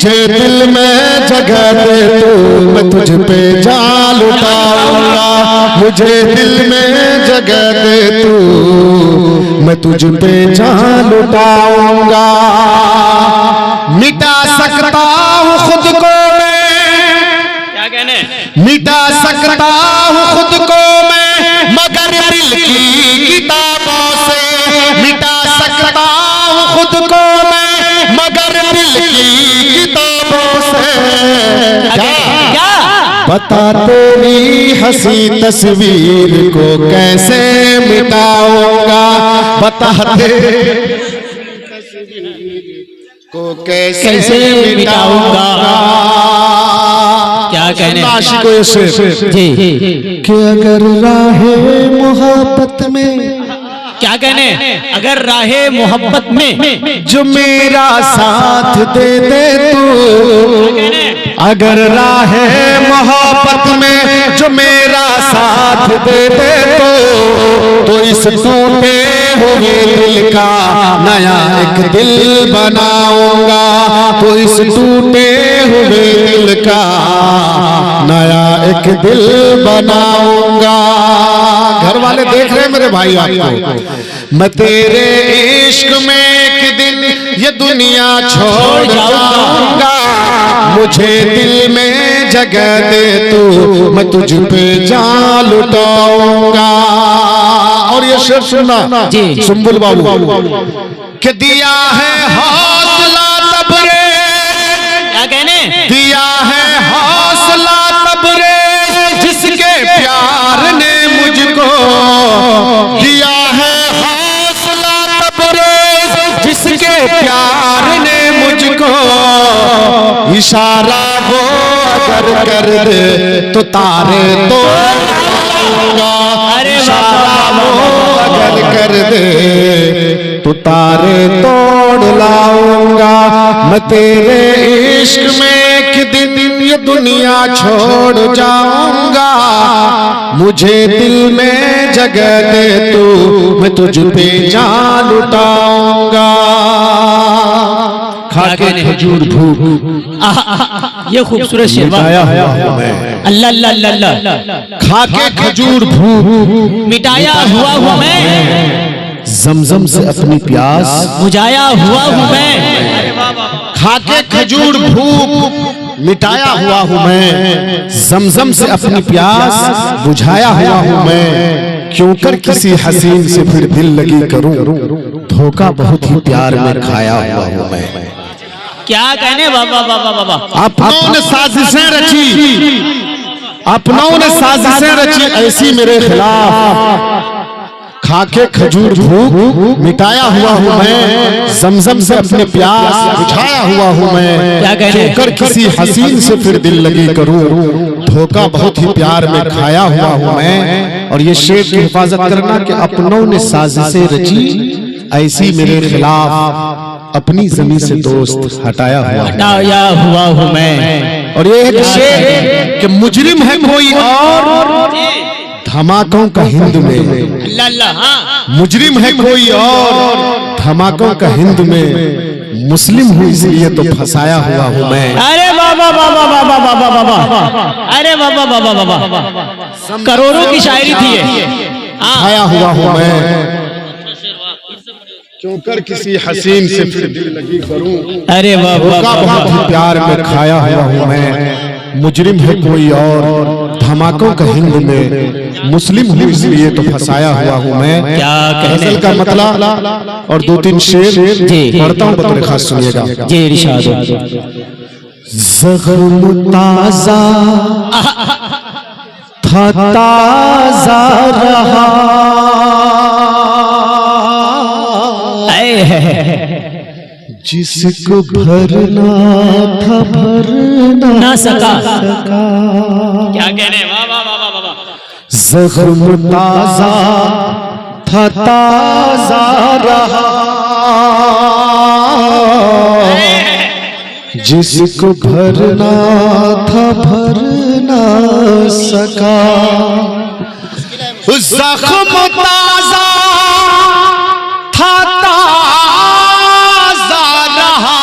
मुझे दिल में जगह दे तू, मैं तुझ पे जान लुटाऊंगा। मुझे दिल में जगह दे तू, मैं तुझ पे जान लुटाऊंगा। मिटा सकता हूँ खुद को मैं, क्या कहने, मिटा सकता हूँ खुद को मैं, मगर दिल की किताबों से। मिटा सकता हूँ खुद को मैं, मगर दिल की किताबों से। क्या बता तेरी हंसी तस्वीर को कैसे मिटाऊंगा। बता तेरी को कैसे मिटाऊंगा। क्या कहने आशिकों से जी कि अगर राहे मोहब्बत में, क्या कहने, अगर राहे मोहब्बत में जो मेरा साथ दे दे तू। अगर राहे मोहब्बत में जो मेरा साथ दे दे तो इस टूटे हुए दिल का नया एक दिल बनाऊंगा। तो इस टूटे हुए दिल का नया एक दिल बनाऊंगा। घर वाले देख रहे हैं मेरे भाई आपको। मैं तेरे इश्क में एक दिन ये दुनिया छोड़ जाऊंगा। मुझे दिल में जगह दे तू, मैं तुझ पे जान लुटाऊंगा। और ये शेर सुनना सुंबुल बाबू कि दिया है हौसला तब रे, क्या कहने, दिया है हौसला तब रे जिसके प्यार ने मुझको। दिया है हौसला तब रे जिसके प्यार ने मुझको। इशारा वो अगर कर दे तो तारे तोड़ूंगा। इशारा वो अगर कर दे तो तारे तोड़ लाऊंगा। मैं तेरे इश्क में एक दिन ये दुनिया छोड़ जाऊंगा। मुझे दिल में जगह दे तू, मैं तुझ पे जान लुटाऊंगा। खाके खजूर भूख, ये खूबसूरत शेर, अल्लाह अल्लाह अल्लाह। खाके खजूर भूख मिटाया हुआ हूँ मैं, जमजम से अपनी प्यास बुझाया हुआ हूँ मैं। खाके खजूर भूख मिटाया हुआ हूँ मैं, जमजम से अपनी प्यास बुझाया हुआ हूँ मैं। क्यों कर किसी हसीन से फिर दिल लगी करूं, धोखा बहुत ही प्यार में खाया हुआ हूँ मैं। क्या कहने बाबा बाबा बाबा। अपनों ने साजिशें रची, अपनों ने साजिशें रची ऐसी मेरे खिलाफ। खाके खजूर भूख मिटाया हुआ हूँ मैं, जमजम से अपने प्यास बुझाया हुआ हूँ मैं। क्यों कर किसी हसीन से फिर दिल लगी करूं, धोखा बहुत ही प्यार में खाया हुआ हूँ मैं। और ये शेर की हिफाजत करना कि अपनों ने साजिशें रची ऐसी मेरे खिलाफ, अपनी जमीन से दोस्त हटाया हुआ हूँ मैं। और ये एक शेर कि मुजरिम है कोई और धमाकों का हिंद में। मुजरिम है कोई और धमाकों का हिंद में, मुस्लिम हूँ इसलिए तो फंसाया हुआ हूँ मैं। अरे बाबा बाबा बाबा बाबा बाबा, अरे बाबा बाबा बाबा, करोड़ों की शायरी थी ये। फंसाया हुआ हूँ मैं, क्यों कर किसी हसीन से फिर दिल लगी करूं। अरे बाबा बहुत ही प्यार में खाया हुआ हूँ मैं। मुजरिम है कोई और धमाकों का हिंद में, मुस्लिम हूँ इसलिए तो फंसाया हुआ हूँ मैं। क्या गजल का मतलब और दो तीन शेर पढ़ता हूँ, बतौर खास सुनिएगा। जी इरशाद। ज़ख्म ताज़ा था ताज़ा रहा, जिसको भरना था भर ना सका। क्या कहने, वाह वाह वाह वाह वाह। ज़ख्म ताज़ा था ताज़ा रहा, जिसको भरना था भर ना सका। ज़ख्म ताज़ा था ताज़ा रहा,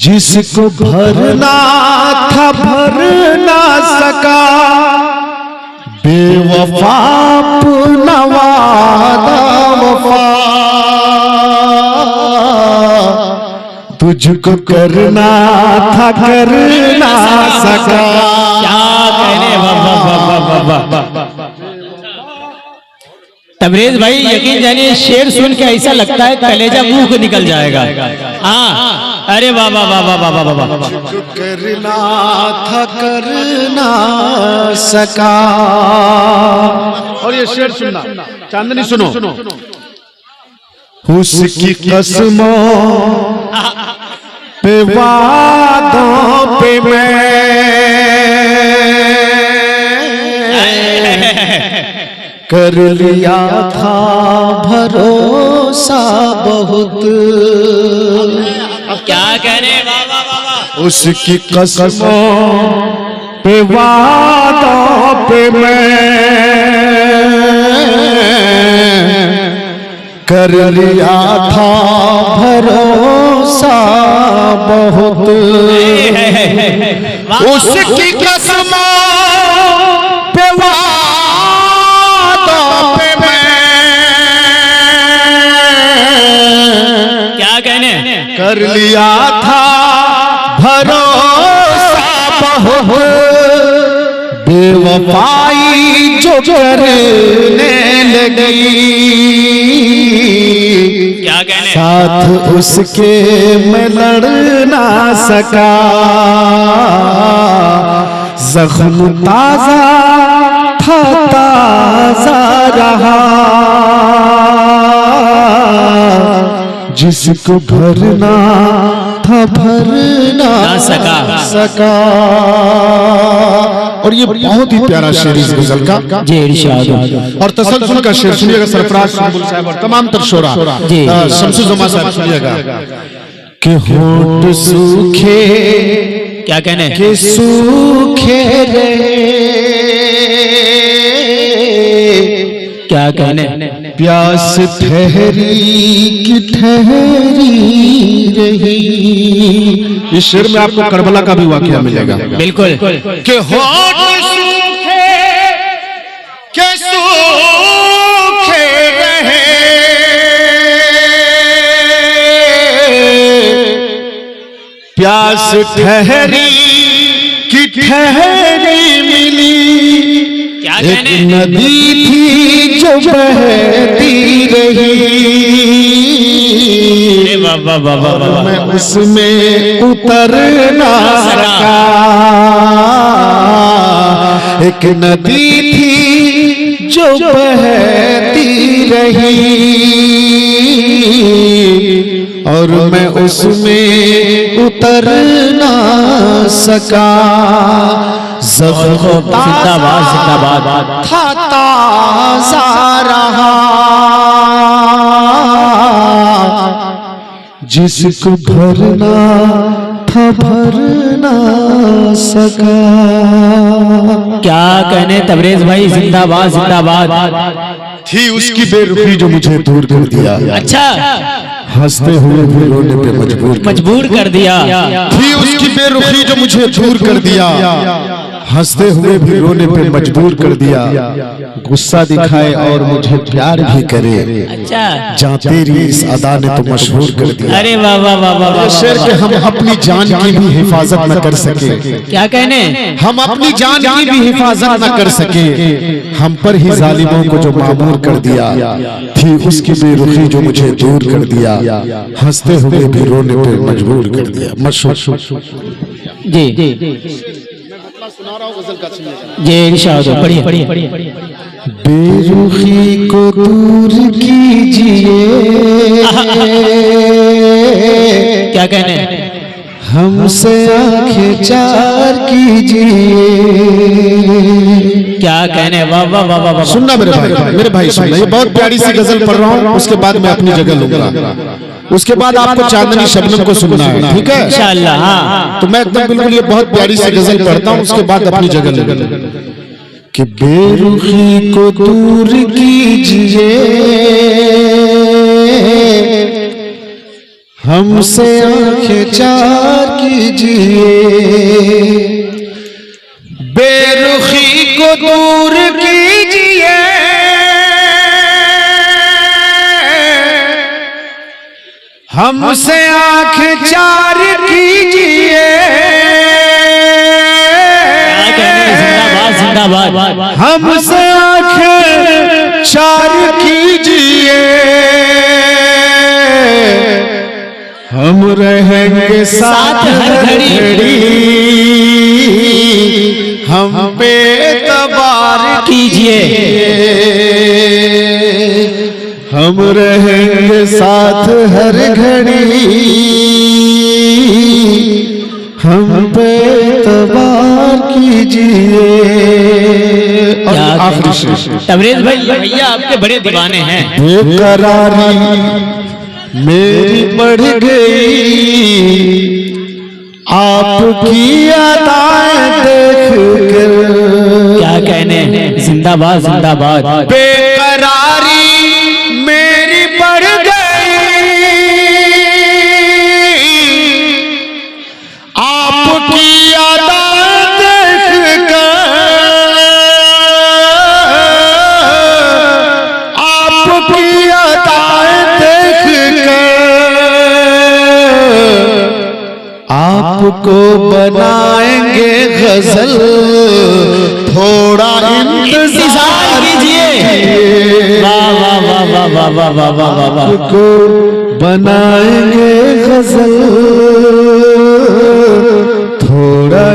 जिसको भरना था भर ना सका, बेवफा अपना वादा वफा, तुझको करना था कर ना सका। क्या कहने, तबरेज भाई यकीन जानिए शेर सुन के ऐसा लगता है कलेजा मुंह को निकल जाएगा। हाँ, अरे वाह वाह वाह वाह वाह वाह वाह। करना था कर ना सका। और ये शेर सुनना, चांदनी सुनो, उसकी कसमों पे वादों पे मैं कर लिया था भरोसा बहुत। क्या कहने, वाह वाह वाह वाह। उसकी कसमों पे वादों पे मैं कर लिया था भरोसा बहुत। उसकी कसमों पे वादों पे मैं क्या कहने, कर लिया था भरोसा बहुत। बेवफाई जो करने लगी, क्या कहने, साथ उसके मैं लड़ ना सका। जख्म ताजा था ताजा रहा, जिसको भरना था भर ना सका। और ये बहुत ही प्यारा शेर इस गजल का। जी इरशाद। और तसलसल का शेर सुनिएगा, सरफराज सुंबुल साहब और तमाम तरशोरा, शमसुल जमा साहब सुनिएगा कि होंठ सूखे, क्या कहने, के सूखे रहे, क्या कहने, प्यास ठहरी की ठहरी रही। इस शेर में आपको करबला का भी वाकया मिलेगा। बिल्कुल। कि होंठ सूखे के सूखे रहे, प्यास ठहरी की ठहरी मिली। क्या एक कहने, नदी थी जो बहती रही, वाह वाह वाह वाह वाह। मैं उसमें उतर ना सका। एक नदी थी जो बहती रही, और मैं उसमें उतर ना सका। जिंदाबाद जिंदाबाद। था ताजा रहा, जिसको भरना था भर ना सका। क्या कहने तबरेज भाई, जिंदाबाद जिंदाबाद। थी उसकी बेरुखी जो मुझे दूर कर दिया, अच्छा, हंसते हुए भी रोने पे मजबूर कर दिया। थी उसकी बेरुखी जो मुझे दूर कर दिया, हंसते हुए भी रोने पे मजबूर कर दिया। गुस्सा दिखाए और मुझे प्यार भी करे, अच्छा, जहाँ तेरी इस अदा ने तो मशहूर कर दिया। अरे वाह वाह वाह वाह वाह। शेर के हम अपनी जान की भी हिफाजत न कर सके, क्या कहने, हम अपनी जान की भी हिफाजत न कर सके, हम पर ही जालिमों को जो मामूर कर दिया। थी उसकी बेरुखी जो मुझे दूर कर दिया, हंसते हुए भी रोने पे मजबूर कर दिया। मशहूर जी जी जी इरशाद, पढ़िए पढ़िए। बेरुखी को दूर कीजिए, क्या कहने, हमसे आंखें चार कीजिए। क्या कहने, वाह वाह वाह वाह। सुनना मेरे भाई सुनना, ये बहुत प्यारी सी गजल पढ़ रहा हूँ, उसके बाद मैं अपनी जगह लूंगा। उसके बाद आपको चांदनी शबनम को सुनना है, ठीक है इंशाअल्लाह। हाँ, तो मैं एकदम बिल्कुल ये बहुत प्यारी सी गजल पढ़ता हूँ, उसके बाद अपनी जगह लूंगा। कि बेरुखी को दूर कीजिए, हमसे आंखें चार कीजिए, बेरुखी को दूर कीजिए, हमसे आंखें चार कीजिए, जिंदाबाद। हमसे आंखें चार कीजिए, हम रहेंगे साथ हर घड़ी, हम पे तबार कीजिए, हम रहेंगे साथ हर घड़ी, हम पे तबार कीजिए। आखिरी शेर। तबरेज भाई भैया आपके बड़े दीवाने हैं। बेकरारी मेरी बढ़ गई, आपकी अदाएं देख कर, क्या कहने, जिंदाबाद जिंदाबाद। बेकरारी मेरी बढ़ गई, आपकी अदाएं देख कर, आपकी अदाएं देख कर, आपको बनाएंगे गजल, थोड़ा इंतजार कीजिए। वाह वाह वाह वाह वाह वाह वाह वाह वाह वाह। आपको बनाएंगे गजल, थोड़ा